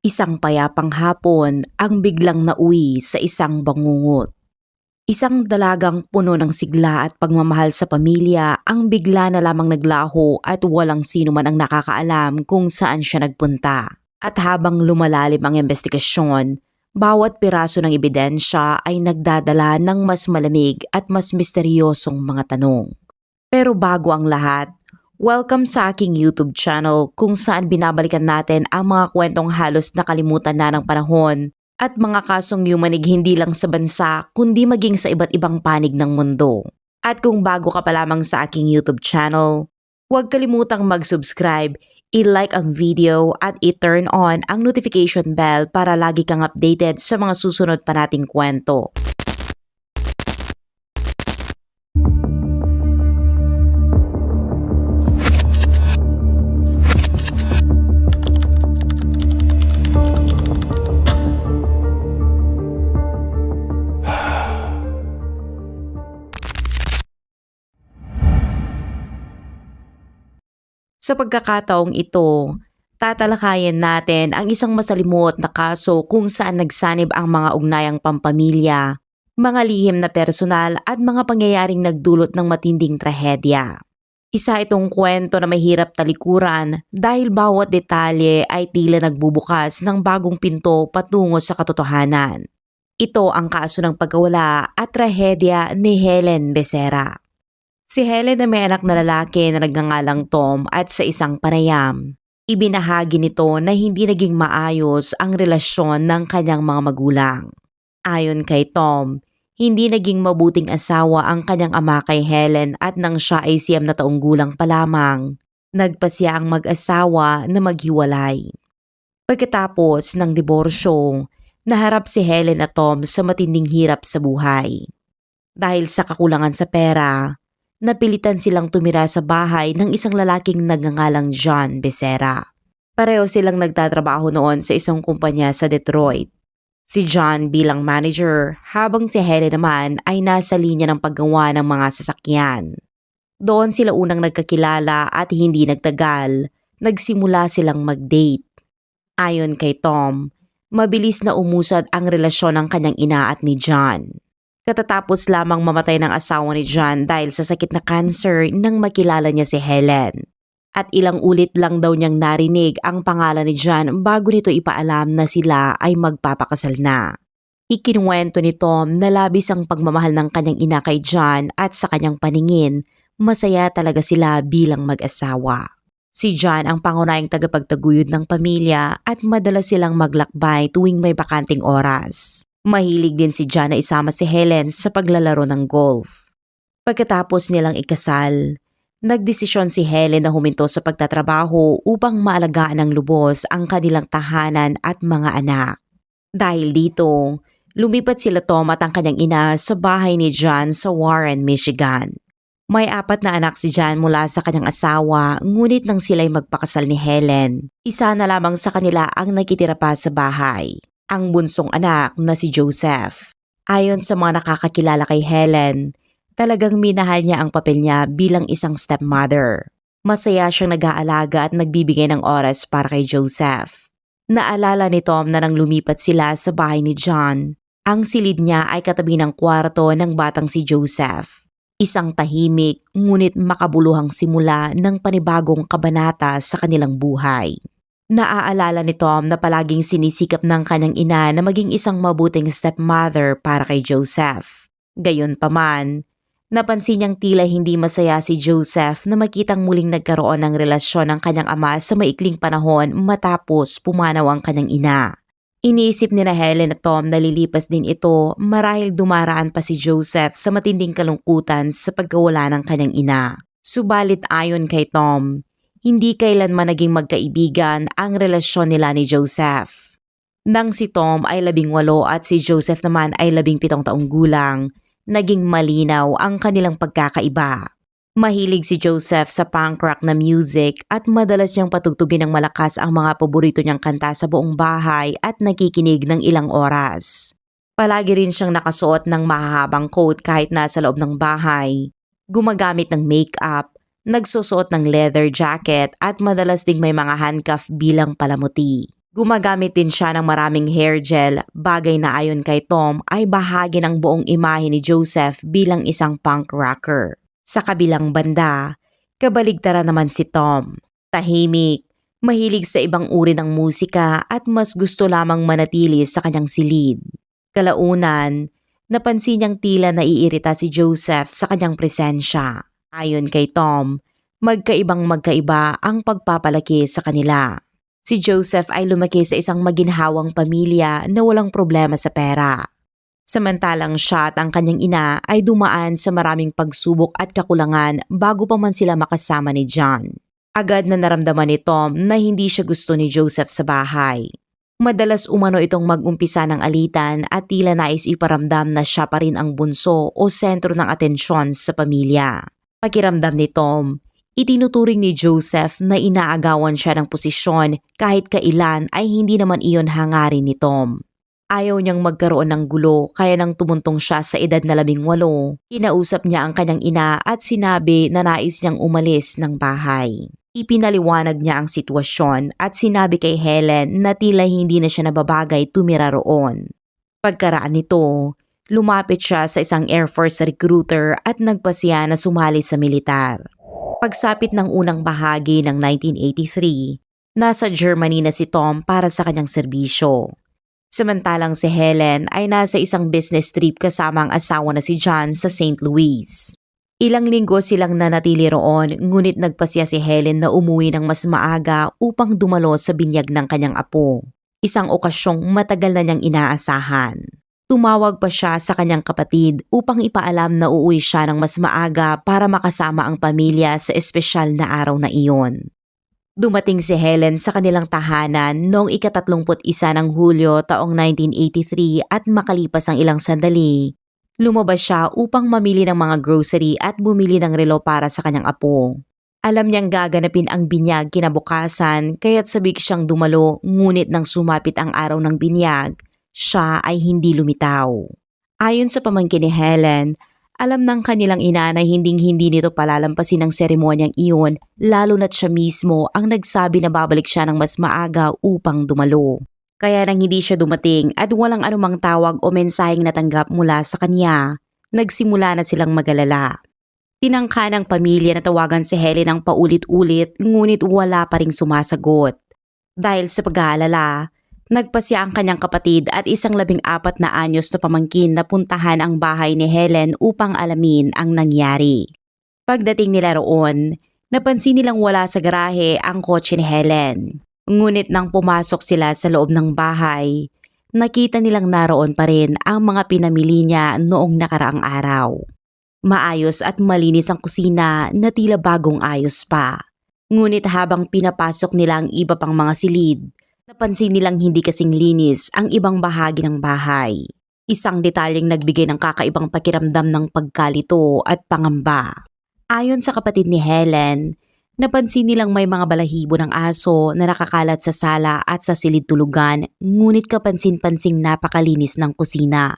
Isang payapang hapon ang biglang nauwi sa isang bangungot. Isang dalagang puno ng sigla at pagmamahal sa pamilya ang bigla na lamang naglaho at walang sino man ang nakakaalam kung saan siya nagpunta. At habang lumalalim ang investigasyon, bawat piraso ng ebidensya ay nagdadala ng mas malamig at mas misteryosong mga tanong. Pero bago ang lahat, welcome sa aking YouTube channel kung saan binabalikan natin ang mga kwentong halos nakalimutan na ng panahon at mga kasong yumanig hindi lang sa bansa kundi maging sa iba't ibang panig ng mundo. At kung bago ka pa lamang sa aking YouTube channel, huwag kalimutang mag-subscribe, i-like ang video at i-turn on ang notification bell para lagi kang updated sa mga susunod pa nating kwento. Sa pagkakataong ito, tatalakayin natin ang isang masalimuot na kaso kung saan nagsanib ang mga ugnayang pampamilya, mga lihim na personal at mga pangyayaring nagdulot ng matinding trahedya. Isa itong kwento na mahirap talikuran dahil bawat detalye ay tila nagbubukas ng bagong pinto patungo sa katotohanan. Ito ang kaso ng pagkawala at trahedya ni Helen Becerra. Si Helen ay may anak na lalaki na nagngangalang Tom at sa isang panayam, ibinahagi nito na hindi naging maayos ang relasyon ng kanyang mga magulang. Ayon kay Tom, hindi naging mabuting asawa ang kanyang ama kay Helen at nang siya ay 9 na taong gulang pa lamang, nagpasya ang mag-asawa na maghiwalay. Pagkatapos ng diborsyo, naharap si Helen at Tom sa matinding hirap sa buhay. Dahil sa kakulangan sa pera, napilitan silang tumira sa bahay ng isang lalaking nagngangalang John Becerra. Pareho silang nagtatrabaho noon sa isang kumpanya sa Detroit. Si John bilang manager habang si Helen naman ay nasa linya ng paggawa ng mga sasakyan. Doon sila unang nagkakilala at hindi nagtagal, nagsimula silang mag-date. Ayon kay Tom, mabilis na umusad ang relasyon ng kanyang ina at ni John. Katatapos lamang mamatay ng asawa ni John dahil sa sakit na cancer nang makilala niya si Helen. At ilang ulit lang daw niyang narinig ang pangalan ni John bago nito ipaalam na sila ay magpapakasal na. Ikinuwento ni Tom na labis ang pagmamahal ng kanyang ina kay John at sa kanyang paningin, masaya talaga sila bilang mag-asawa. Si John ang pangunahing tagapagtaguyod ng pamilya at madalas silang maglakbay tuwing may bakanting oras. Mahilig din si John na isama si Helen sa paglalaro ng golf. Pagkatapos nilang ikasal, nagdesisyon si Helen na huminto sa pagtatrabaho upang maalagaan ng lubos ang kanilang tahanan at mga anak. Dahil dito, lumipat sila Tom at ang kanyang ina sa bahay ni John sa Warren, Michigan. May 4 na anak si John mula sa kanyang asawa, ngunit nang sila'y magpakasal ni Helen, isa na lamang sa kanila ang nakitira pa sa bahay. Ang bunsong anak na si Joseph. Ayon sa mga nakakakilala kay Helen, talagang minahal niya ang papel niya bilang isang stepmother. Masaya siyang nag-aalaga at nagbibigay ng oras para kay Joseph. Naalala ni Tom na nang lumipat sila sa bahay ni John, ang silid niya ay katabi ng kwarto ng batang si Joseph. Isang tahimik ngunit makabuluhang simula ng panibagong kabanata sa kanilang buhay. Naaalala ni Tom na palaging sinisikap ng kanyang ina na maging isang mabuting stepmother para kay Joseph. Gayunpaman, napansin niyang tila hindi masaya si Joseph na makitang muling nagkaroon ng relasyon ng kanyang ama sa maikling panahon matapos pumanaw ang kanyang ina. Iniisip ni Helen at Tom na lilipas din ito marahil dumaraan pa si Joseph sa matinding kalungkutan sa pagkawala ng kanyang ina. Subalit ayon kay Tom, hindi kailanman naging magkaibigan ang relasyon nila ni Joseph. Nang si Tom ay 18 at si Joseph naman ay 17 taong gulang, naging malinaw ang kanilang pagkakaiba. Mahilig si Joseph sa punk rock na music at madalas niyang patugtugin ng malakas ang mga paborito niyang kanta sa buong bahay at nakikinig ng ilang oras. Palagi rin siyang nakasuot ng mahahabang coat kahit nasa loob ng bahay, gumagamit ng make-up, nagsusuot ng leather jacket at madalas ding may mga handcuff bilang palamuti. Gumagamit din siya ng maraming hair gel, bagay na ayon kay Tom ay bahagi ng buong imahe ni Joseph bilang isang punk rocker. Sa kabilang banda, kabaligtaran naman si Tom. Tahimik, mahilig sa ibang uri ng musika at mas gusto lamang manatili sa kanyang silid. Kalaunan, napansin niyang tila naiirita si Joseph sa kanyang presensya. Ayon kay Tom, magkaiba ang pagpapalaki sa kanila. Si Joseph ay lumaki sa isang maginhawang pamilya na walang problema sa pera. Samantalang siya at ang kanyang ina ay dumaan sa maraming pagsubok at kakulangan bago pa man sila makasama ni John. Agad na naramdaman ni Tom na hindi siya gusto ni Joseph sa bahay. Madalas umano itong mag-umpisa ng alitan at tila nais iparamdam na siya pa rin ang bunso o sentro ng atensyon sa pamilya. Pakiramdam ni Tom, itinuturing ni Joseph na inaagawan siya ng posisyon kahit kailan ay hindi naman iyon hangarin ni Tom. Ayaw niyang magkaroon ng gulo kaya nang tumuntong siya sa edad na 18, kinausap niya ang kanyang ina at sinabi na nais niyang umalis ng bahay. Ipinaliwanag niya ang sitwasyon at sinabi kay Helen na tila hindi na siya nababagay tumira roon. Pagkaraan nito, lumapit siya sa isang Air Force recruiter at nagpasya na sumali sa militar. Pagsapit ng unang bahagi ng 1983, nasa Germany na si Tom para sa kanyang serbisyo. Samantalang si Helen ay nasa isang business trip kasama ang asawa na si John sa St. Louis. Ilang linggo silang nanatili roon ngunit nagpasya si Helen na umuwi ng mas maaga upang dumalo sa binyag ng kanyang apo. Isang okasyong matagal na niyang inaasahan. Tumawag pa siya sa kanyang kapatid upang ipaalam na uuwi siya ng mas maaga para makasama ang pamilya sa espesyal na araw na iyon. Dumating si Helen sa kanilang tahanan noong ika-31 ng Hulyo taong 1983 at makalipas ang ilang sandali, lumabas siya upang mamili ng mga grocery at bumili ng relo para sa kanyang apo. Alam niyang gaganapin ang binyag kinabukasan kaya't sabik siyang dumalo ngunit nang sumapit ang araw ng binyag, siya ay hindi lumitaw. Ayon sa pamangkin ni Helen, alam ng kanilang ina na hinding-hindi nito palalampasin ang seremonyang iyon lalo na't siya mismo ang nagsabi na babalik siya ng mas maaga upang dumalo. Kaya nang hindi siya dumating at walang anumang tawag o mensaheng natanggap mula sa kanya, nagsimula na silang mag-alala. Tinangka ng pamilya na tawagan si Helen ng paulit-ulit ngunit wala pa ring sumasagot. Dahil sa pag-aalala, nagpasya ang kanyang kapatid at isang 14 na anyos na pamangkin na puntahan ang bahay ni Helen upang alamin ang nangyari. Pagdating nila roon, napansin nilang wala sa garahe ang kotse ni Helen. Ngunit nang pumasok sila sa loob ng bahay, nakita nilang naroon pa rin ang mga pinamili niya noong nakaraang araw. Maayos at malinis ang kusina na tila bagong ayos pa. Ngunit habang pinapasok nila ang iba pang mga silid, napansin nilang hindi kasing linis ang ibang bahagi ng bahay. Isang detalyeng nagbigay ng kakaibang pakiramdam ng pagkalito at pangamba. Ayon sa kapatid ni Helen, napansin nilang may mga balahibo ng aso na nakakalat sa sala at sa silid tulugan ngunit kapansin-pansing napakalinis ng kusina.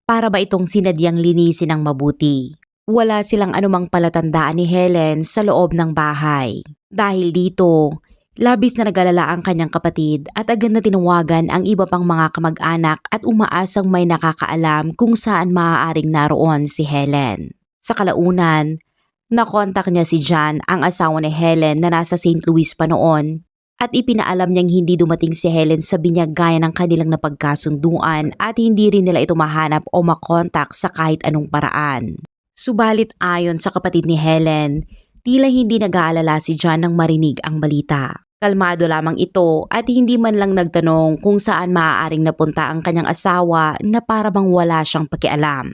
Para ba itong sinadyang linisin ng mabuti? Wala silang anumang palatandaan ni Helen sa loob ng bahay. Dahil dito, labis na nag-alala ang kanyang kapatid at agad na tinawagan ang iba pang mga kamag-anak at umaasang may nakakaalam kung saan maaaring naroon si Helen. Sa kalaunan, nakontak niya si John, ang asawa ni Helen na nasa St. Louis pa noon, at ipinaalam niyang hindi dumating si Helen sa binyag gaya ng kanilang napagkasunduan at hindi rin nila ito mahanap o makontak sa kahit anong paraan. Subalit ayon sa kapatid ni Helen, tila hindi nag-aalala si John nang marinig ang balita. Kalmado lamang ito at hindi man lang nagtanong kung saan maaaring napunta ang kanyang asawa na para bang wala siyang pakialam.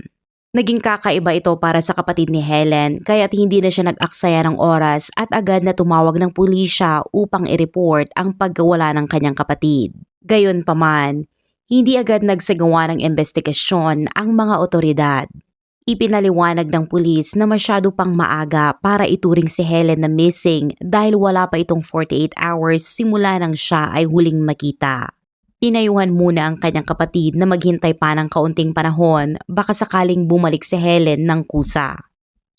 Naging kakaiba ito para sa kapatid ni Helen kaya't hindi na siya nag-aksaya ng oras at agad na tumawag ng pulisya upang i-report ang pagkawala ng kanyang kapatid. Gayunpaman, hindi agad nagsagawa ng investigasyon ang mga otoridad. Ipinaliwanag ng pulis na masyado pang maaga para ituring si Helen na missing dahil wala pa itong 48 hours simula nang siya ay huling makita. Pinayuhan muna ang kanyang kapatid na maghintay pa ng kaunting panahon baka sakaling bumalik si Helen ng kusa.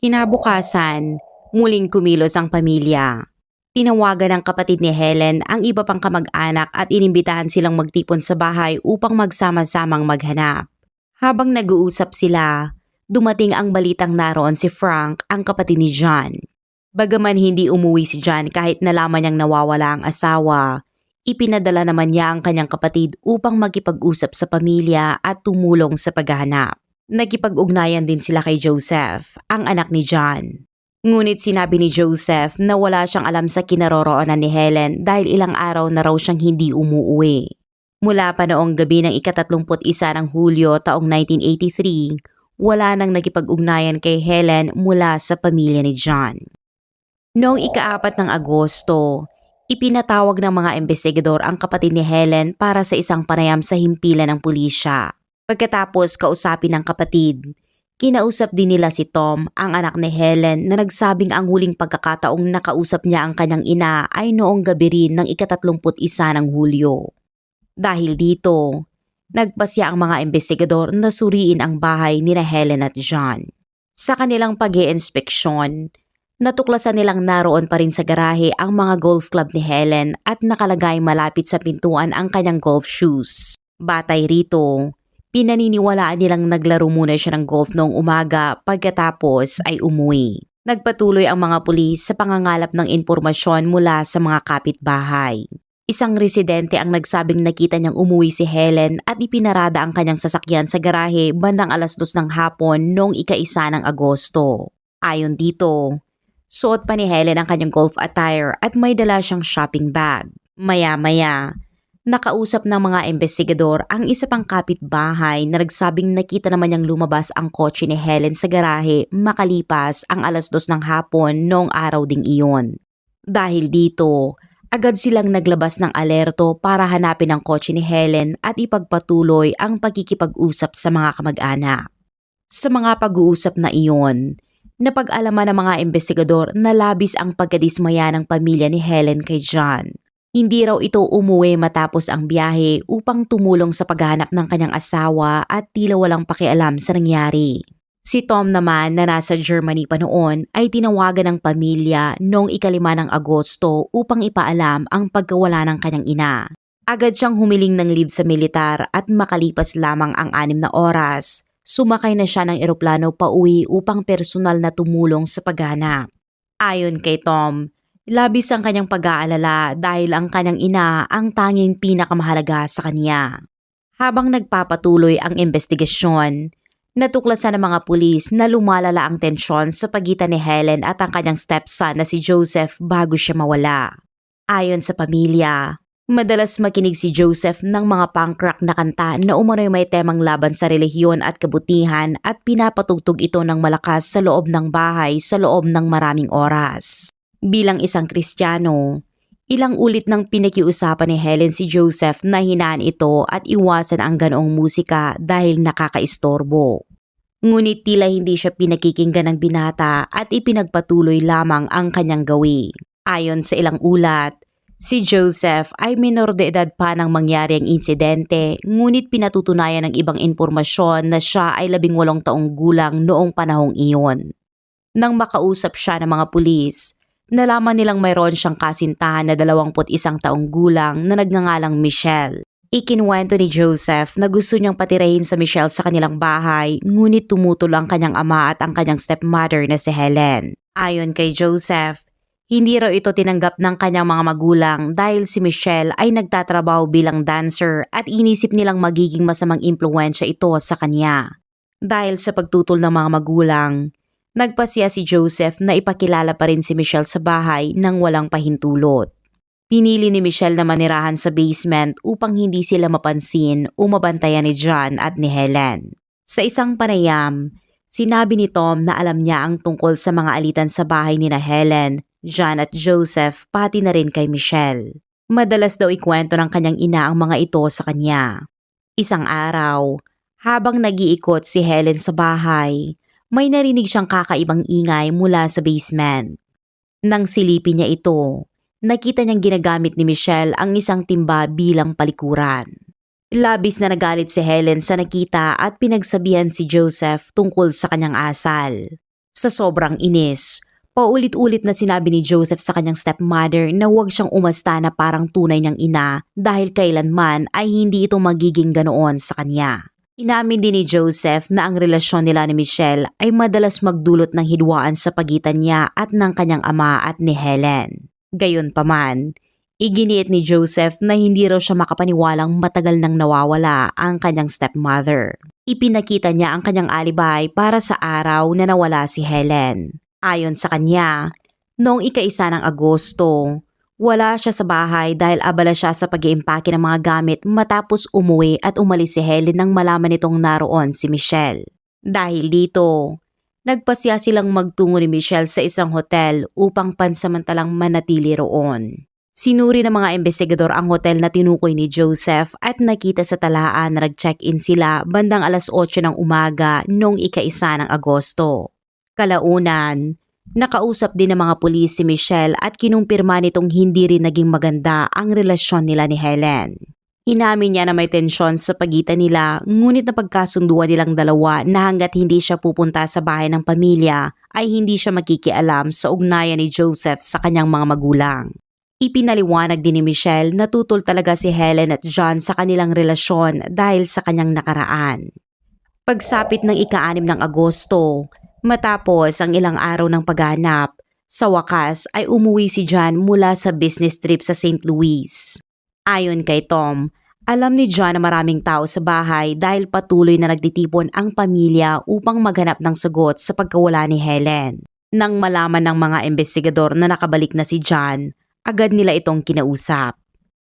Kinabukasan, muling kumilos ang pamilya. Tinawagan ng kapatid ni Helen ang iba pang kamag-anak at inimbitahan silang magtipon sa bahay upang magsama-samang maghanap. Habang nag-uusap sila, dumating ang balitang naroon si Frank, ang kapatid ni John. Bagaman hindi umuwi si John kahit nalaman niyang nawawala ang asawa, ipinadala naman niya ang kanyang kapatid upang makipag-usap sa pamilya at tumulong sa paghahanap. Nakipag-ugnayan din sila kay Joseph, ang anak ni John. Ngunit sinabi ni Joseph na wala siyang alam sa kinaroroonan ni Helen dahil ilang araw na raw siyang hindi umuuwi. Mula pa noong gabi ng ika-31 ng Hulyo taong 1983, wala nang nakipag-ugnayan kay Helen mula sa pamilya ni John. Noong ika-4 ng Agosto, ipinatawag ng mga investigador ang kapatid ni Helen para sa isang panayam sa himpilan ng pulisya. Pagkatapos kausapin ng kapatid, kinausap din nila si Tom, ang anak ni Helen, na nagsabing ang huling pagkakataong nakausap niya ang kanyang ina ay noong gabi rin ng ika-31 ng Hulyo. Dahil dito, nagpasya ang mga investigador na suriin ang bahay ni Helen at John. Sa kanilang pag-iinspeksyon, natuklasan nilang naroon pa rin sa garahe ang mga golf club ni Helen at nakalagay malapit sa pintuan ang kanyang golf shoes. Batay rito, pinaniniwalaan nilang naglaro muna siya ng golf noong umaga pagkatapos ay umuwi. Nagpatuloy ang mga pulis sa pangangalap ng impormasyon mula sa mga kapitbahay. Isang residente ang nagsabing nakita niyang umuwi si Helen at ipinarada ang kanyang sasakyan sa garahe bandang 2:00 ng hapon noong ika-1 ng Agosto. Ayon dito, suot pa ni Helen ang kanyang golf attire at may dala siyang shopping bag. Maya-maya, nakausap ng mga investigador ang isa pang kapitbahay na nagsabing nakita naman niyang lumabas ang kotse ni Helen sa garahe makalipas ang 2:00 ng hapon noong araw ding iyon. Dahil dito, agad silang naglabas ng alerto para hanapin ang kotse ni Helen at ipagpatuloy ang pagkikipag-usap sa mga kamag-anak. Sa mga pag-uusap na iyon, napag-alaman ng mga investigador na labis ang pagkadismaya ng pamilya ni Helen kay John. Hindi raw ito umuwi matapos ang biyahe upang tumulong sa paghahanap ng kanyang asawa at tila walang pakialam sa nangyari. Si Tom naman na nasa Germany pa noon ay tinawagan ng pamilya noong ika-5 ng Agosto upang ipaalam ang pagkawala ng kanyang ina. Agad siyang humiling ng leave sa militar at makalipas lamang ang 6 na oras, sumakay na siya ng eroplano pauwi upang personal na tumulong sa paghahanap. Ayon kay Tom, labis ang kanyang pag-aalala dahil ang kanyang ina ang tanging pinakamahalaga sa kanya. Habang nagpapatuloy ang investigasyon, natuklasan ng mga pulis na lumalala ang tensyon sa pagitan ni Helen at ang kanyang stepson na si Joseph bago siya mawala. Ayon sa pamilya, madalas makinig si Joseph ng mga punk rock na kanta na umano'y may temang laban sa relihiyon at kabutihan at pinapatugtog ito ng malakas sa loob ng bahay sa loob ng maraming oras. Bilang isang Kristiyano, ilang ulit nang pinakiusapan ni Helen si Joseph na hinaan ito at iwasan ang ganoong musika dahil nakakaistorbo. Ngunit tila hindi siya pinakikinggan ng binata at ipinagpatuloy lamang ang kanyang gawi. Ayon sa ilang ulat, si Joseph ay minor de edad pa nang mangyari ang insidente, ngunit pinatutunayan ng ibang impormasyon na siya ay 18 taong gulang noong panahong iyon. Nang makausap siya ng mga pulis, nalaman nilang mayroon siyang kasintahan na 21 taong gulang na nagngangalang Michelle. Ikinuwento ni Joseph na gusto niyang patirahin sa Michelle sa kanilang bahay, ngunit tumutol ang kanyang ama at ang kanyang stepmother na si Helen. Ayon kay Joseph, hindi raw ito tinanggap ng kanyang mga magulang dahil si Michelle ay nagtatrabaho bilang dancer at inisip nilang magiging masamang impluwensya ito sa kanya. Dahil sa pagtutol ng mga magulang, nagpasya si Joseph na ipakilala pa rin si Michelle sa bahay nang walang pahintulot. Pinili ni Michelle na manirahan sa basement upang hindi sila mapansin o mabantayan ni John at ni Helen. Sa isang panayam, sinabi ni Tom na alam niya ang tungkol sa mga alitan sa bahay ni Helen, John at Joseph pati na rin kay Michelle. Madalas daw ikwento ng kanyang ina ang mga ito sa kanya. Isang araw, habang nag-iikot si Helen sa bahay, may narinig siyang kakaibang ingay mula sa basement. Nang silipin niya ito, nakita niyang ginagamit ni Michelle ang isang timba bilang palikuran. Labis na nagalit si Helen sa nakita at pinagsabihan si Joseph tungkol sa kanyang asal. Sa sobrang inis, Paulit-ulit na sinabi ni Joseph sa kanyang stepmother na huwag siyang umasta na parang tunay niyang ina dahil kailanman ay hindi ito magiging ganoon sa kanya. Inamin din ni Joseph na ang relasyon nila ni Michelle ay madalas magdulot ng hidwaan sa pagitan niya at ng kanyang ama at ni Helen. Gayunpaman, iginiit ni Joseph na hindi raw siya makapaniwalang matagal nang nawawala ang kanyang stepmother. Ipinakita niya ang kanyang alibay para sa araw na nawala si Helen. Ayon sa kanya, noong ika-1 ng Agosto, wala siya sa bahay dahil abala siya sa pag-iimpake ng mga gamit matapos umuwi at umalis si Helen nang malaman nitong naroon si Michelle. Dahil dito, nagpasya silang magtungo ni Michelle sa isang hotel upang pansamantalang manatili roon. Sinuri ng mga investigador ang hotel na tinukoy ni Joseph at nakita sa talaan na nag-check-in sila bandang 8:00 ng umaga noong ika-1 ng Agosto. Kalaunan, nakausap din ng mga pulis si Michelle at kinumpirma nitong hindi rin naging maganda ang relasyon nila ni Helen. Inamin niya na may tensyon sa pagitan nila ngunit napagkasunduan nilang dalawa na hanggat hindi siya pupunta sa bahay ng pamilya ay hindi siya makikialam sa ugnayan ni Joseph sa kanyang mga magulang. Ipinaliwanag din ni Michelle na tutol talaga si Helen at John sa kanilang relasyon dahil sa kanyang nakaraan. Pagsapit ng ika-6 ng Agosto, matapos ang ilang araw ng paghahanap, sa wakas ay umuwi si John mula sa business trip sa St. Louis. Ayon kay Tom, alam ni John na maraming tao sa bahay dahil patuloy na nagtitipon ang pamilya upang maghanap ng sagot sa pagkawala ni Helen. Nang malaman ng mga investigador na nakabalik na si John, agad nila itong kinausap.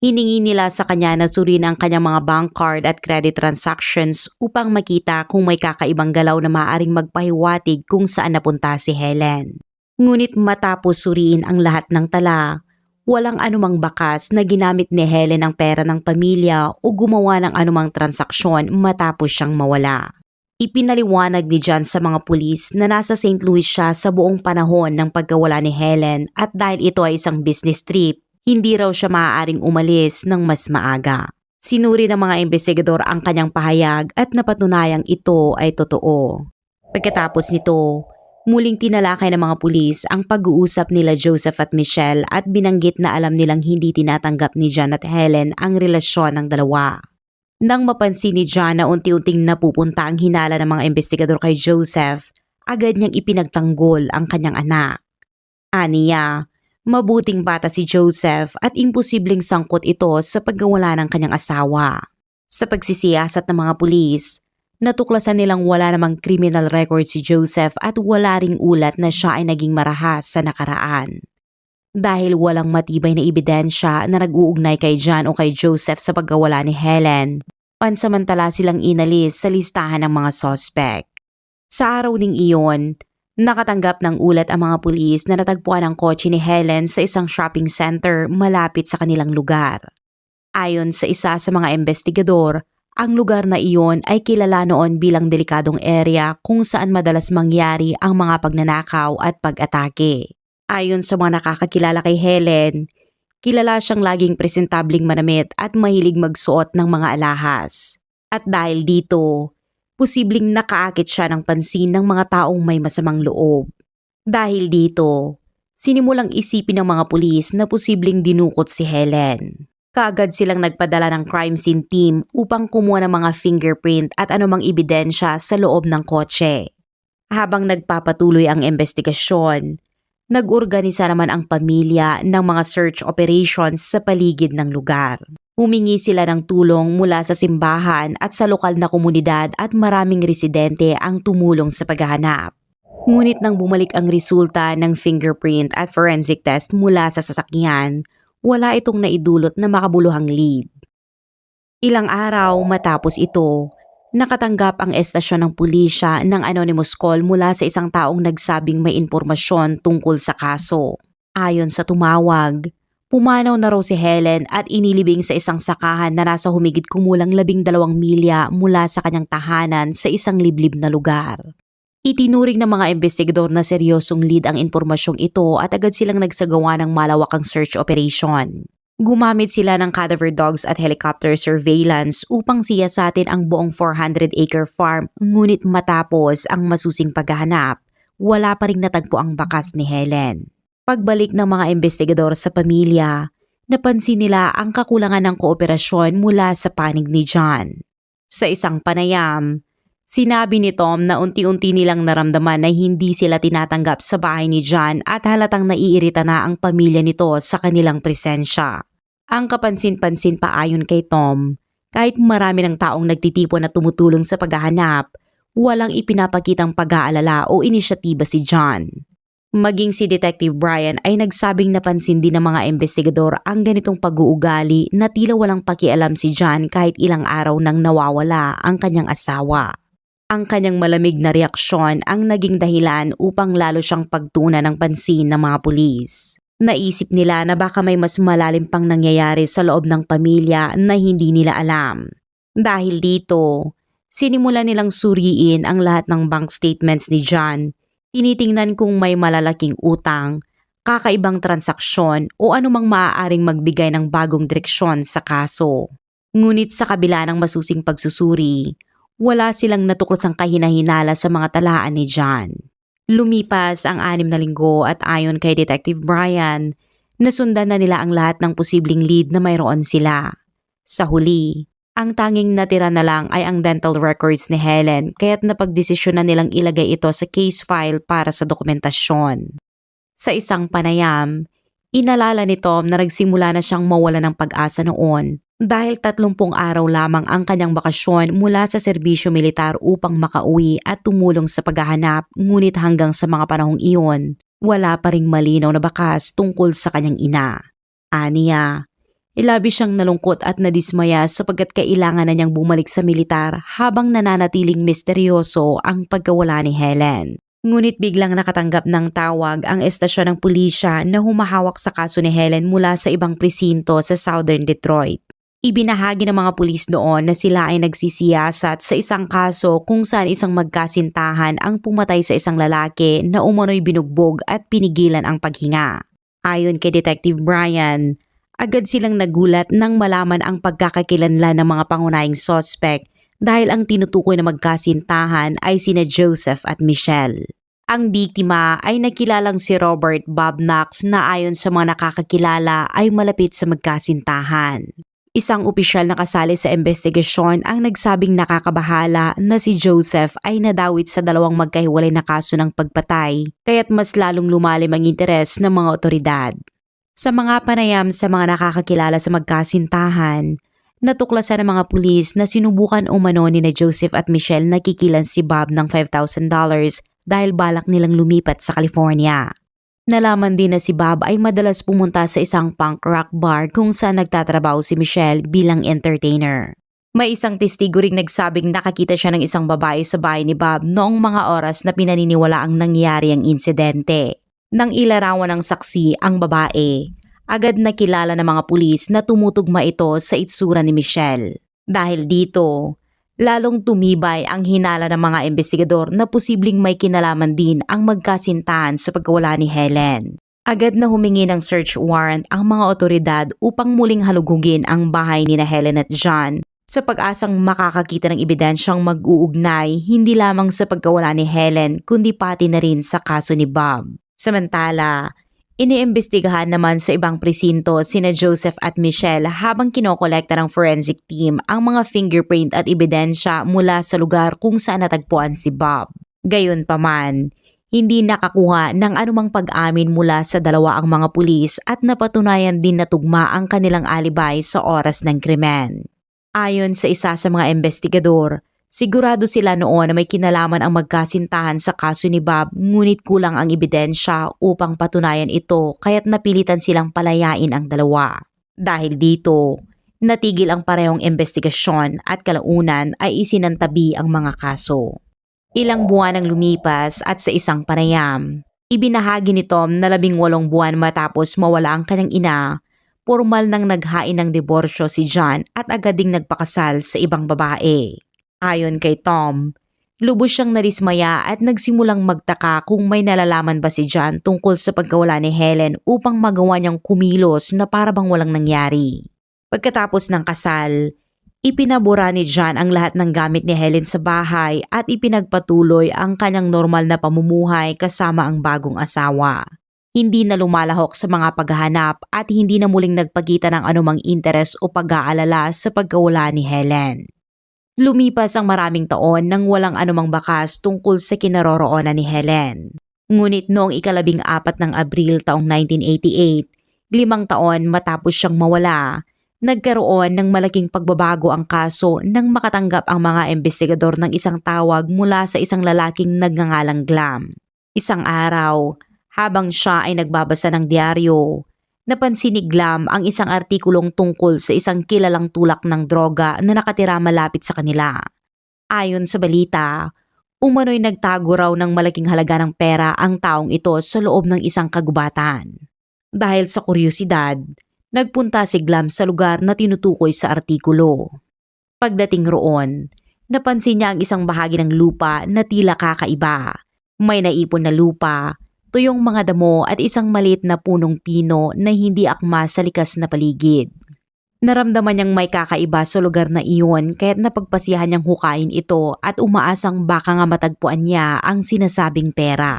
Hiningi nila sa kanya na suriin ang kanyang mga bank card at credit transactions upang makita kung may kakaibang galaw na maaaring magpahiwatig kung saan napunta si Helen. Ngunit matapos suriin ang lahat ng tala, walang anumang bakas na ginamit ni Helen ang pera ng pamilya o gumawa ng anumang transaksyon matapos siyang mawala. Ipinaliwanag ni John sa mga pulis na nasa St. Louis siya sa buong panahon ng pagkawala ni Helen at dahil ito ay isang business trip, hindi raw siya maaaring umalis ng mas maaga. Sinuri ng mga investigador ang kanyang pahayag at napatunayang ito ay totoo. Pagkatapos nito, muling tinalakay ng mga pulis ang pag-uusap nila Joseph at Michelle at binanggit na alam nilang hindi tinatanggap ni John at Helen ang relasyon ng dalawa. Nang mapansin ni John na unti-unting napupunta ang hinala ng mga investigador kay Joseph, agad niyang ipinagtanggol ang kanyang anak. Aniya, mabuting bata si Joseph at imposibleng sangkot ito sa pagkawala ng kanyang asawa. Sa pagsisiyasat ng mga pulis, natuklasan nilang wala namang criminal record si Joseph at wala ring ulat na siya ay naging marahas sa nakaraan. Dahil walang matibay na ebidensya na nag-uugnay kay John o kay Joseph sa pagkawala ni Helen, pansamantala silang inalis sa listahan ng mga sospek. Sa araw ding iyon, nakatanggap ng ulat ang mga pulis na natagpuan ang kotse ni Helen sa isang shopping center malapit sa kanilang lugar. Ayon sa isa sa mga investigador, ang lugar na iyon ay kilala noon bilang delikadong area kung saan madalas mangyari ang mga pagnanakaw at pag-atake. Ayon sa mga nakakakilala kay Helen, kilala siyang laging presentabling manamit at mahilig magsuot ng mga alahas. At dahil dito, posibleng nakaakit siya ng pansin ng mga taong may masamang loob. Dahil dito, sinimulang isipin ng mga pulis na posibleng dinukot si Helen. Kaagad silang nagpadala ng crime scene team upang kumuha ng mga fingerprint at anumang ebidensya sa loob ng kotse. Habang nagpapatuloy ang investigasyon, nag-organisa naman ang pamilya ng mga search operations sa paligid ng lugar. Humingi sila ng tulong mula sa simbahan at sa lokal na komunidad at maraming residente ang tumulong sa paghahanap. Ngunit nang bumalik ang resulta ng fingerprint at forensic test mula sa sasakyan, wala itong naidulot na makabuluhang lead. Ilang araw matapos ito, nakatanggap ang estasyon ng pulisya ng anonymous call mula sa isang taong nagsabing may impormasyon tungkol sa kaso. Ayon sa tumawag, pumanaw na raw si Helen at inilibing sa isang sakahan na nasa humigit kumulang 12 milya mula sa kanyang tahanan sa isang liblib na lugar. Itinuring ng mga investigador na seryosong lead ang impormasyong ito at agad silang nagsagawa ng malawakang search operation. Gumamit sila ng cadaver dogs at helicopter surveillance upang siyasatin ang buong 400-acre farm ngunit matapos ang masusing paghahanap, wala pa ring natagpo ang bakas ni Helen. Pagbalik ng mga investigador sa pamilya, napansin nila ang kakulangan ng kooperasyon mula sa panig ni John. Sa isang panayam, sinabi ni Tom na unti-unti nilang naramdaman na hindi sila tinatanggap sa bahay ni John at halatang naiirita na ang pamilya nito sa kanilang presensya. Ang kapansin-pansin pa ayon kay Tom, kahit marami ng taong nagtitipon na tumutulong sa paghahanap, walang ipinapakitang pag-aalala o inisyatiba si John. Maging si Detective Brian ay nagsabing napansin din ng mga investigador ang ganitong pag-uugali na tila walang pakialam si John kahit ilang araw nang nawawala ang kanyang asawa. Ang kanyang malamig na reaksyon ang naging dahilan upang lalo siyang pagtuunan ng pansin ng mga pulis. Naisip nila na baka may mas malalim pang nangyayari sa loob ng pamilya na hindi nila alam. Dahil dito, sinimulan nilang suriin ang lahat ng bank statements ni John. Tinitingnan kung may malalaking utang, kakaibang transaksyon o anumang maaaring magbigay ng bagong direksyon sa kaso. Ngunit sa kabila ng masusing pagsusuri, wala silang natuklasang kahinahinala sa mga talaan ni John. Lumipas ang 6 na linggo at ayon kay Detective Brian, nasundan na nila ang lahat ng posibleng lead na mayroon sila. Sa huli, ang tanging natira na lang ay ang dental records ni Helen kaya't napagdesisyon na nilang ilagay ito sa case file para sa dokumentasyon. Sa isang panayam, inalala ni Tom na nagsimula na siyang mawala ng pag-asa noon dahil 30 araw lamang ang kanyang bakasyon mula sa serbisyo militar upang makauwi at tumulong sa paghahanap, ngunit hanggang sa mga panahong iyon, wala pa ring malinaw na bakas tungkol sa kanyang ina. Aniya, labis siyang nalungkot at nadismaya sapagkat kailangan na niyang bumalik sa militar habang nananatiling misteryoso ang pagkawala ni Helen. Ngunit biglang nakatanggap ng tawag ang estasyon ng pulisya na humahawak sa kaso ni Helen mula sa ibang presinto sa Southern Detroit. Ibinahagi ng mga pulis doon na sila ay nagsisiyasat sa isang kaso kung saan isang magkasintahan ang pumatay sa isang lalaki na umano'y binugbog at pinigilan ang paghinga. Ayon kay Detective Brian, agad silang nagulat nang malaman ang pagkakakilanlan ng mga pangunahing suspect dahil ang tinutukoy na magkasintahan ay sina Joseph at Michelle. Ang biktima ay nakilalang si Robert Bob Knox na ayon sa mga nakakakilala ay malapit sa magkasintahan. Isang opisyal na kasali sa investigasyon ang nagsabing nakakabahala na si Joseph ay nadawit sa 2 magkahiwalay na kaso ng pagpatay kaya't mas lalong lumalim ang interes ng mga otoridad. Sa mga panayam sa mga nakakakilala sa magkasintahan, natuklasan ng mga pulis na sinubukan umano ni na Joseph at Michelle na kikilan si Bob ng $5,000 dahil balak nilang lumipat sa California. Nalaman din na si Bob ay madalas pumunta sa isang punk rock bar kung saan nagtatrabaho si Michelle bilang entertainer. May isang testigo ring nagsabing nakakita siya ng isang babae sa bahay ni Bob noong mga oras na pinaniniwala ang nangyari ang insidente. Nang ilarawan ng saksi ang babae, agad nakilala ng mga pulis na tumutugma ito sa itsura ni Michelle. Dahil dito, lalong tumibay ang hinala ng mga investigador na posibleng may kinalaman din ang magkasintahan sa pagkawala ni Helen. Agad na humingi ng search warrant ang mga otoridad upang muling halugugin ang bahay ni na Helen at John sa pag-asang makakakita ng ebidensyang mag-uugnay hindi lamang sa pagkawala ni Helen kundi pati na rin sa kaso ni Bob. Samantala, iniimbestigahan naman sa ibang presinto sina Joseph at Michelle habang kinokolekta ng forensic team ang mga fingerprint at ebidensya mula sa lugar kung saan natagpuan si Bob. Gayunpaman, hindi nakakuha ng anumang pag-amin mula sa 2 ang mga pulis at napatunayan din na tugma ang kanilang alibay sa oras ng krimen. Ayon sa isa sa mga investigador, sigurado sila noon na may kinalaman ang magkasintahan sa kaso ni Bob ngunit kulang ang ebidensya upang patunayan ito kaya't napilitan silang palayain ang 2. Dahil dito, natigil ang parehong investigasyon at kalaunan ay isinantabi ang mga kaso. Ilang buwan ang lumipas at sa isang panayam, ibinahagi ni Tom na 18 buwan matapos mawala ang kanyang ina, formal nang naghain ng diborsyo si John at agad ding nagpakasal sa ibang babae. Ayon kay Tom, lubos siyang nadismaya at nagsimulang magtaka kung may nalalaman ba si John tungkol sa pagkawala ni Helen upang magawa niyang kumilos na para bang walang nangyari. Pagkatapos ng kasal, Ipinabura ni John ang lahat ng gamit ni Helen sa bahay at ipinagpatuloy ang kanyang normal na pamumuhay kasama ang bagong asawa. Hindi na lumalahok sa mga paghahanap at hindi na muling nagpakita ng anumang interes o pag-aalala sa pagkawala ni Helen. Lumipas ang maraming taon nang walang anumang bakas tungkol sa kinaroroonan ni Helen. Ngunit noong 14 ng Abril taong 1988, 5 taon matapos siyang mawala, nagkaroon ng malaking pagbabago ang kaso nang makatanggap ang mga investigador ng isang tawag mula sa isang lalaking nagngangalang Glam. Isang araw, habang siya ay nagbabasa ng diaryo, napansin ni Glam ang isang artikulong tungkol sa isang kilalang tulak ng droga na nakatira malapit sa kanila. Ayon sa balita, umano'y nagtago raw ng malaking halaga ng pera ang taong ito sa loob ng isang kagubatan. Dahil sa kuryosidad, nagpunta si Glam sa lugar na tinutukoy sa artikulo. Pagdating roon, napansin niya ang isang bahagi ng lupa na tila kakaiba. May naipon na lupa, tuyong mga damo at isang maliit na punong pino na hindi akma sa likas na paligid. Naramdaman niyang may kakaiba sa lugar na iyon kaya't napagpasiyahan niyang hukain ito at umaasang baka nga matagpuan niya ang sinasabing pera.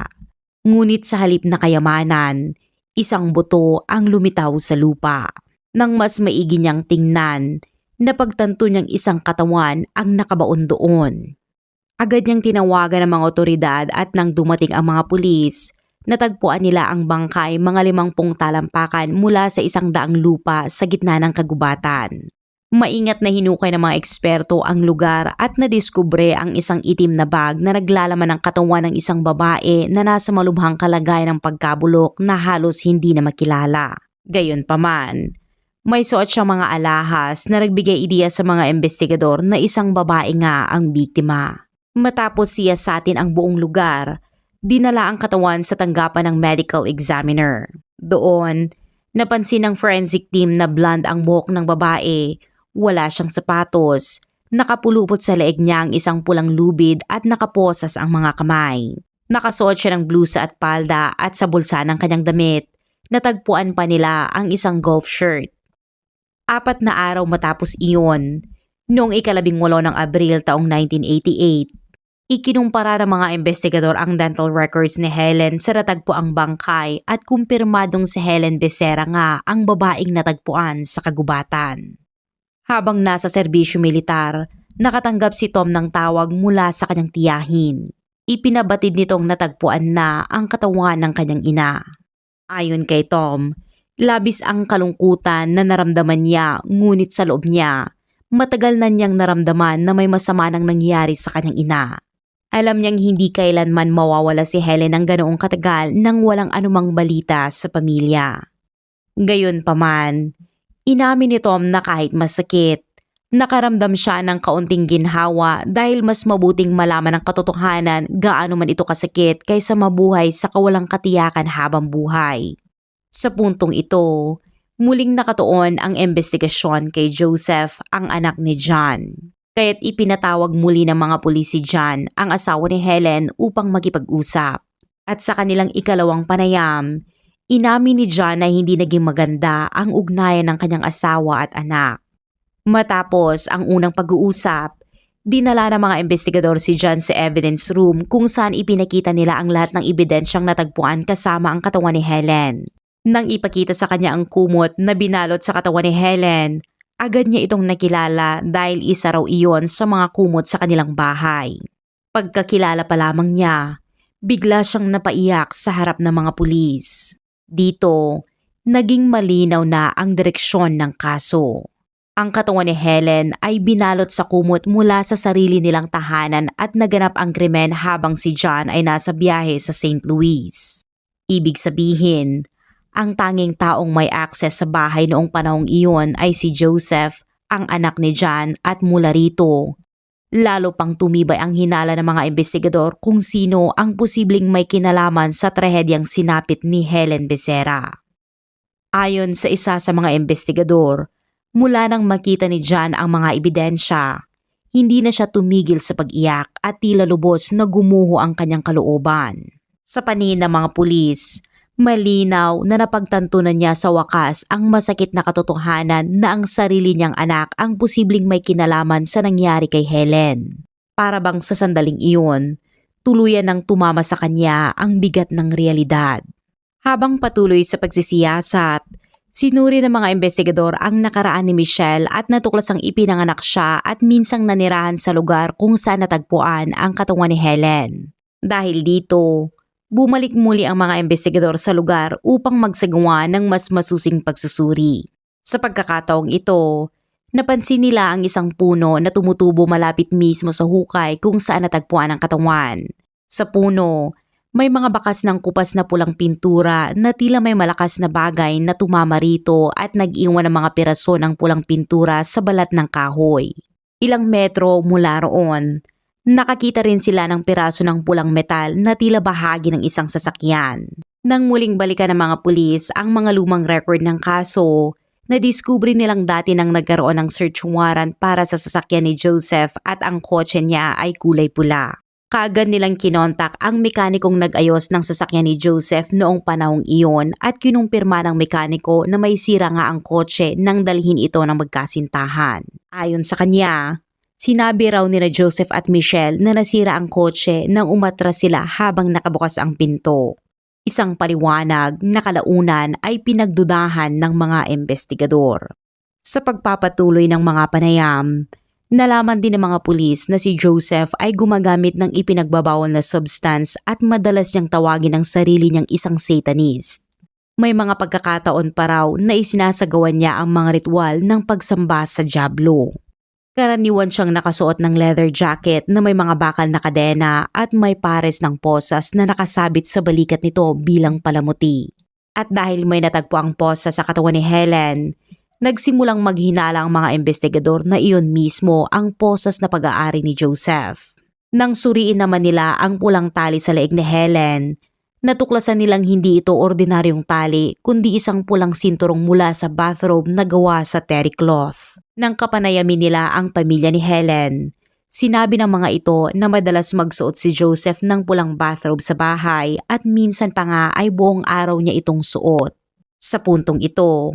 Ngunit sa halip na kayamanan, isang buto ang lumitaw sa lupa. Nang mas maigi niyang tingnan, napagtanto niyang isang katawan ang nakabaon doon. Agad niyang tinawagan ang mga otoridad at nang dumating ang mga pulis, natagpuan nila ang bangkay mga 50 talampakan mula sa 100 lupa sa gitna ng kagubatan. Maingat na hinukay ng mga eksperto ang lugar at nadiskubre ang isang itim na bag na naglalaman ng katawan ng isang babae na nasa malubhang kalagayan ng pagkabulok na halos hindi na makilala. Gayunpaman, may suot siyang mga alahas na nagbigay ideya sa mga investigador na isang babae nga ang biktima. Matapos siyasatin ang buong lugar, dinala ang katawan sa tanggapan ng medical examiner. Doon, napansin ng forensic team na blonde ang buhok ng babae, wala siyang sapatos, nakapulupot sa leeg niya ang isang pulang lubid at nakaposas ang mga kamay. Nakasuot siya ng blusa at palda at sa bulsa ng kanyang damit, natagpuan pa nila ang isang golf shirt. 4 na araw matapos iyon, noong 18 ng Abril taong 1988, ikinumpara ng mga investigador ang dental records ni Helen sa natagpuang bangkay at kumpirmadong si Helen Becerra nga ang babaeng natagpuan sa kagubatan. Habang nasa serbisyo militar, nakatanggap si Tom ng tawag mula sa kanyang tiyahin. Ipinabatid nitong natagpuan na ang katawan ng kanyang ina. Ayon kay Tom, labis ang kalungkutan na naramdaman niya ngunit sa loob niya, matagal na niyang naramdaman na may masama nang nangyari sa kanyang ina. Alam niyang hindi kailanman mawawala si Helen ng ganoong katagal nang walang anumang balita sa pamilya. Gayunpaman, inamin ni Tom na kahit masakit, nakaramdam siya ng kaunting ginhawa dahil mas mabuting malaman ang katotohanan gaano man ito kasakit kaysa mabuhay sa kawalang katiyakan habang buhay. Sa puntong ito, muling nakatuon ang investigasyon kay Joseph, ang anak ni John. Kaya't ipinatawag muli ng mga pulis si John, ang asawa ni Helen, upang makipag-usap. At sa kanilang ikalawang panayam, inamin ni John na hindi naging maganda ang ugnayan ng kanyang asawa at anak. Matapos ang unang pag-uusap, dinala ng mga investigador si John sa evidence room kung saan ipinakita nila ang lahat ng ebidensyang natagpuan kasama ang katawan ni Helen. Nang ipakita sa kanya ang kumot na binalot sa katawan ni Helen, agad niya itong nakilala dahil isa raw iyon sa mga kumot sa kanilang bahay. Pagkakilala pa lamang niya, bigla siyang napaiyak sa harap ng mga pulis. Dito, naging malinaw na ang direksyon ng kaso. Ang katawan ni Helen ay binalot sa kumot mula sa sarili nilang tahanan at naganap ang krimen habang si John ay nasa biyahe sa St. Louis. Ibig sabihin, ang tanging taong may access sa bahay noong panahong iyon ay si Joseph, ang anak ni John, at mula rito, lalo pang tumibay ang hinala ng mga investigador kung sino ang posibleng may kinalaman sa trahedyang sinapit ni Helen Becerra. Ayon sa isa sa mga investigador, mula nang makita ni John ang mga ebidensya, hindi na siya tumigil sa pag-iyak at tila lubos na gumuho ang kanyang kalooban. Sa paningin ng mga pulis, Malinaw na napagtantunan niya sa wakas ang masakit na katotohanan na ang sarili niyang anak ang posibleng may kinalaman sa nangyari kay Helen. Para bang sa sandaling iyon, tuluyan ng tumama sa kanya ang bigat ng realidad. Habang patuloy sa pagsisiyasat, sinuri ng mga investigador ang nakaraan ni Michelle at natuklasang ipinanganak siya at minsang nanirahan sa lugar kung saan natagpuan ang katawan ni Helen. Dahil dito, bumalik muli ang mga investigador sa lugar upang magsagawa ng mas masusing pagsusuri. Sa pagkakataong ito, napansin nila ang isang puno na tumutubo malapit mismo sa hukay kung saan natagpuan ang katawan. Sa puno, may mga bakas ng kupas na pulang pintura na tila may malakas na bagay na tumama rito at nag-iwan ng mga piraso ng pulang pintura sa balat ng kahoy. Ilang metro mula roon, nakakita rin sila ng piraso ng pulang metal na tila bahagi ng isang sasakyan. Nang muling balikan ng mga pulis ang mga lumang record ng kaso, nadiskubre nilang dati nang nagkaroon ng search warrant para sa sasakyan ni Joseph at ang kotse niya ay kulay pula. Kaagad nilang kinontak ang mekanikong nag-ayos ng sasakyan ni Joseph noong panahong iyon at kinumpirma ng mekaniko na may sira nga ang kotse nang dalhin ito ng magkasintahan. Ayon sa kanya, sinabi raw nila Joseph at Michelle na nasira ang kotse nang umatras sila habang nakabukas ang pinto. Isang paliwanag na kalaunan ay pinagdudahan ng mga investigador. Sa pagpapatuloy ng mga panayam, nalaman din ng mga pulis na si Joseph ay gumagamit ng ipinagbabawal na substance at madalas niyang tawagin ang sarili niyang isang satanist. May mga pagkakataon pa raw na isinasagawan niya ang mga ritual ng pagsamba sa Diablo. Karaniwan siyang nakasuot ng leather jacket na may mga bakal na kadena at may pares ng posas na nakasabit sa balikat nito bilang palamuti. At dahil may natagpo ang posa sa katawan ni Helen, nagsimulang maghinala ang mga investigador na iyon mismo ang posas na pag-aari ni Joseph. Nang suriin naman nila ang pulang tali sa leeg ni Helen, natuklasan nilang hindi ito ordinaryong tali kundi isang pulang sinturong mula sa bathrobe na gawa sa terry cloth. Nang kapanayamin nila ang pamilya ni Helen, sinabi ng mga ito na madalas magsuot si Joseph ng pulang bathrobe sa bahay at minsan pa nga ay buong araw niya itong suot. Sa puntong ito,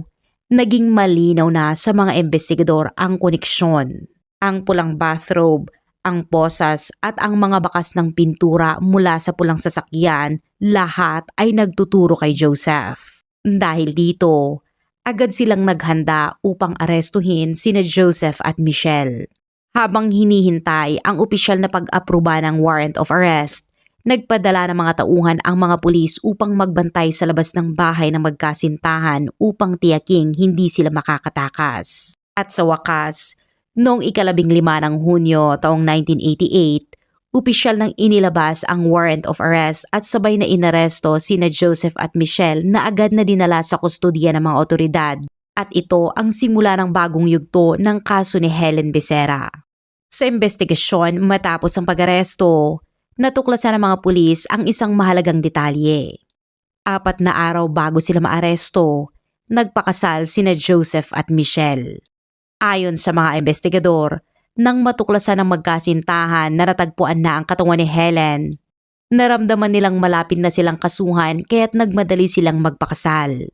naging malinaw na sa mga investigador ang koneksyon. Ang pulang bathrobe, ang posas at ang mga bakas ng pintura mula sa pulang sasakyan, lahat ay nagtuturo kay Joseph. Dahil dito, agad silang naghanda upang arestuhin sina Joseph at Michelle. Habang hinihintay ang opisyal na pag-aproba ng warrant of arrest, nagpadala ng mga tauhan ang mga pulis upang magbantay sa labas ng bahay ng magkasintahan upang tiyaking hindi sila makakatakas. At sa wakas, noong 15 ng Hunyo taong 1988, opisyal nang inilabas ang warrant of arrest at sabay na inaresto sina Joseph at Michelle na agad na dinala sa kustodiya ng mga otoridad. At ito ang simula ng bagong yugto ng kaso ni Helen Becerra. Sa investigasyon matapos ang pag-aresto, natuklasan ng mga pulis ang isang mahalagang detalye. 4 na araw bago sila maaresto, nagpakasal sina Joseph at Michelle. Ayon sa mga investigador, nang matuklasan ng magkasintahan na natagpuan na ang katawan ni Helen, naramdaman nilang malapit na silang kasuhan kaya't nagmadali silang magpakasal.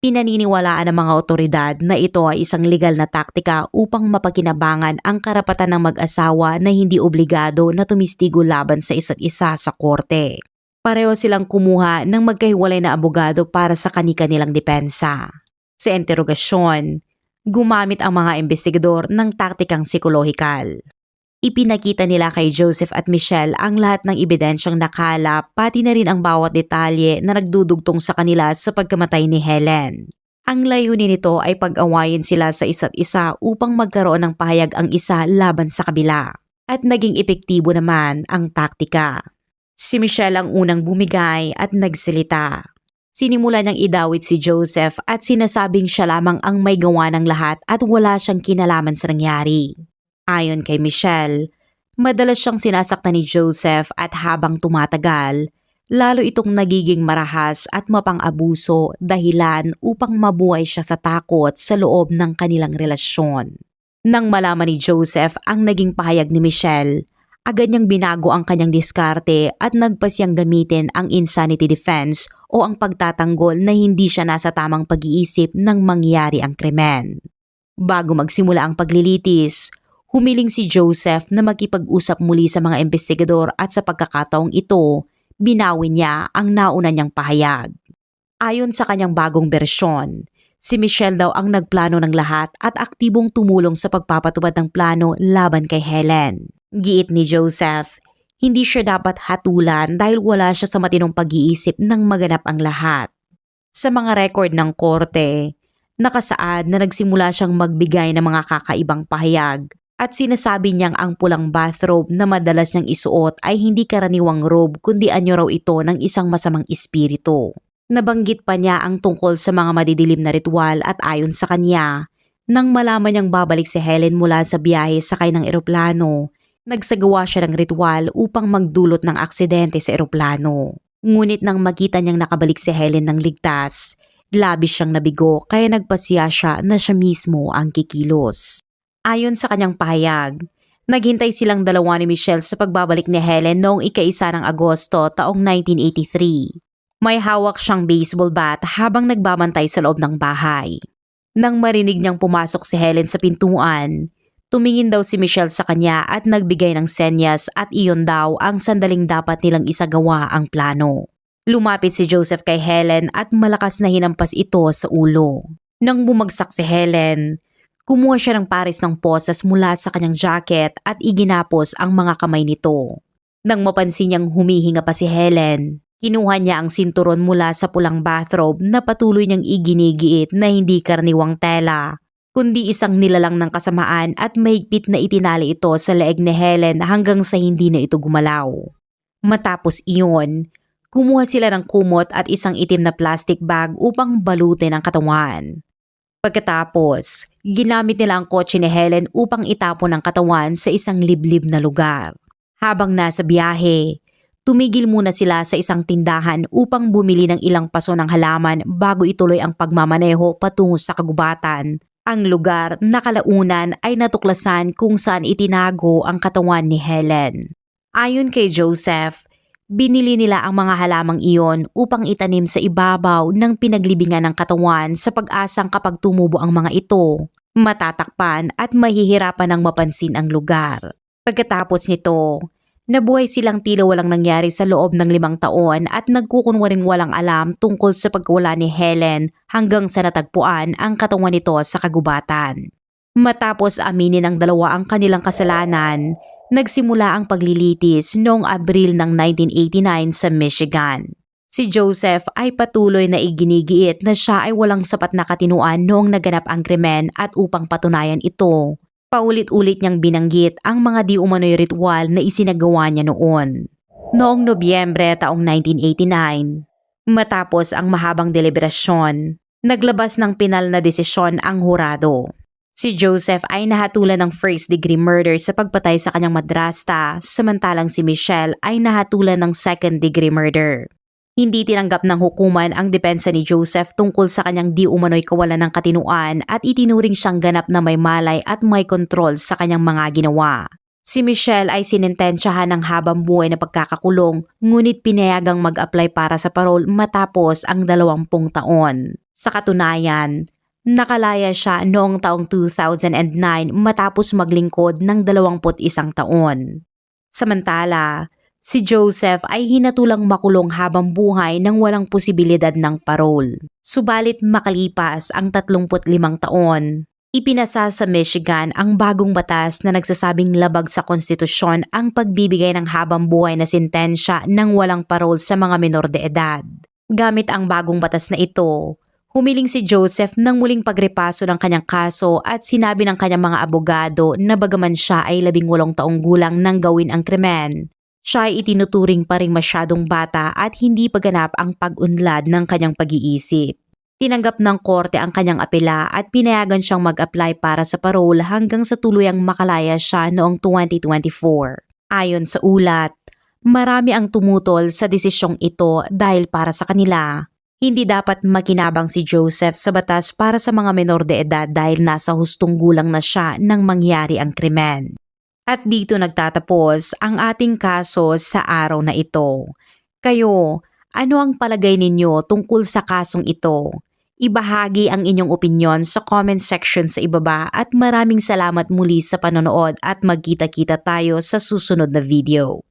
Pinaniniwalaan ng mga otoridad na ito ay isang legal na taktika upang mapakinabangan ang karapatan ng mag-asawa na hindi obligado na tumistigo laban sa isa't isa sa korte. Pareho silang kumuha ng magkahiwalay na abogado para sa kani-kanilang depensa. Sa interogasyon, gumamit ang mga investigador ng taktikang psikolohikal. Ipinakita nila kay Joseph at Michelle ang lahat ng ebidensyang nakalap pati na rin ang bawat detalye na nagdudugtong sa kanila sa pagkamatay ni Helen. Ang layunin nito ay pag-awayin sila sa isa't isa upang magkaroon ng pahayag ang isa laban sa kabila. At naging epektibo naman ang taktika. Si Michelle ang unang bumigay at nagsalita. Sinimula niyang idawit si Joseph at sinasabing siya lamang ang may gawa ng lahat at wala siyang kinalaman sa nangyari. Ayon kay Michelle, madalas siyang sinasaktan ni Joseph at habang tumatagal, lalo itong nagiging marahas at mapang-abuso dahilan upang mabuhay siya sa takot sa loob ng kanilang relasyon. Nang malaman ni Joseph ang naging pahayag ni Michelle, agad niyang binago ang kanyang diskarte at nagpasiyang gamitin ang insanity defense o ang pagtatanggol na hindi siya nasa tamang pag-iisip nang mangyari ang krimen. Bago magsimula ang paglilitis, humiling si Joseph na makipag-usap muli sa mga investigador at sa pagkakataong ito, binawi niya ang nauna niyang pahayag. Ayon sa kanyang bagong bersyon, si Michelle daw ang nagplano ng lahat at aktibong tumulong sa pagpapatupad ng plano laban kay Helen. Giit ni Joseph, hindi siya dapat hatulan dahil wala siya sa matinong pag-iisip nang maganap ang lahat. Sa mga record ng korte, nakasaad na nagsimula siyang magbigay ng mga kakaibang pahayag at sinasabi niyang ang pulang bathrobe na madalas niyang isuot ay hindi karaniwang robe kundi anyo raw ito ng isang masamang espiritu. Nabanggit pa niya ang tungkol sa mga madidilim na ritual at ayon sa kanya, nang malaman niyang babalik si Helen mula sa biyahe sakay ng eroplano, nagsagawa siya ng ritual upang magdulot ng aksidente sa eroplano. Ngunit nang makita niyang nakabalik si Helen ng ligtas, labis siyang nabigo kaya nagpasiya siya na siya mismo ang kikilos. Ayon sa kanyang pahayag, naghintay silang dalawa ni Michelle sa pagbabalik ni Helen noong ika-1 ng Agosto taong 1983. May hawak siyang baseball bat habang nagbabantay sa loob ng bahay. Nang marinig niyang pumasok si Helen sa pintuan, tumingin daw si Michelle sa kanya at nagbigay ng senyas at iyon daw ang sandaling dapat nilang isagawa ang plano. Lumapit si Joseph kay Helen at malakas na hinampas ito sa ulo. Nang bumagsak si Helen, kumuha siya ng pares ng posas mula sa kanyang jacket at iginapos ang mga kamay nito. Nang mapansin niyang humihinga pa si Helen, kinuha niya ang sinturon mula sa pulang bathrobe na patuloy niyang iginigiit na hindi karaniwang tela, kundi isang nilalang ng kasamaan at mahigpit na itinali ito sa leeg ni Helen hanggang sa hindi na ito gumalaw. Matapos iyon, kumuha sila ng kumot at isang itim na plastic bag upang balutin ang katawan. Pagkatapos, ginamit nila ang kotse ni Helen upang itapon ang katawan sa isang liblib na lugar. Habang nasa biyahe, tumigil muna sila sa isang tindahan upang bumili ng ilang paso ng halaman bago ituloy ang pagmamaneho patungo sa kagubatan. Ang lugar na kalaunan ay natuklasan kung saan itinago ang katawan ni Helen. Ayon kay Joseph, binili nila ang mga halamang iyon upang itanim sa ibabaw ng pinaglibingan ng katawan sa pag-asang kapag tumubo ang mga ito, matatakpan at mahihirapan ng mapansin ang lugar. Pagkatapos nito, nabuhay silang tila walang nangyari sa loob ng 5 taon at nagkukunwaring walang alam tungkol sa pagkawala ni Helen hanggang sa natagpuan ang katawan nito sa kagubatan. Matapos aminin ng dalawa ang kanilang kasalanan, nagsimula ang paglilitis noong Abril ng 1989 sa Michigan. Si Joseph ay patuloy na iginigiit na siya ay walang sapat na katinuan noong naganap ang krimen at upang patunayan ito, paulit-ulit niyang binanggit ang mga di umano'y ritual na isinagawa niya noon. Noong Nobyembre taong 1989, matapos ang mahabang deliberasyon, naglabas ng pinal na desisyon ang hurado. Si Joseph ay nahatulan ng first-degree murder sa pagpatay sa kanyang madrasta, samantalang si Michelle ay nahatulan ng second-degree murder. Hindi tinanggap ng hukuman ang depensa ni Joseph tungkol sa kanyang di umano'y kawalan ng katinuan at itinuring siyang ganap na may malay at may kontrol sa kanyang mga ginawa. Si Michelle ay sinintensyahan ng habang buhay na pagkakakulong ngunit pinayagang mag-apply para sa parole matapos ang 20 taon. Sa katunayan, nakalaya siya noong taong 2009 matapos maglingkod ng 21 taon. Samantala, si Joseph ay hinatulang makulong habang buhay nang walang posibilidad ng parole. Subalit makalipas ang 35 taon, ipinasa sa Michigan ang bagong batas na nagsasabing labag sa konstitusyon ang pagbibigay ng habang buhay na sentensya ng walang parole sa mga menor de edad. Gamit ang bagong batas na ito, humiling si Joseph ng muling pagrepaso ng kanyang kaso at sinabi ng kanyang mga abogado na bagaman siya ay 18 taong gulang nang gawin ang krimen, siya ay itinuturing pa ring masyadong bata at hindi paganap ang pag-unlad ng kanyang pag-iisip. Tinanggap ng korte ang kanyang apela at pinayagan siyang mag-apply para sa parole hanggang sa tuluyang makalaya siya noong 2024. Ayon sa ulat, marami ang tumutol sa desisyong ito dahil para sa kanila, hindi dapat makinabang si Joseph sa batas para sa mga menor de edad dahil nasa hustong gulang na siya nang mangyari ang krimen. At dito nagtatapos ang ating kaso sa araw na ito. Kayo, ano ang palagay ninyo tungkol sa kasong ito? Ibahagi ang inyong opinyon sa comment section sa ibaba at maraming salamat muli sa panonood at magkita-kita tayo sa susunod na video.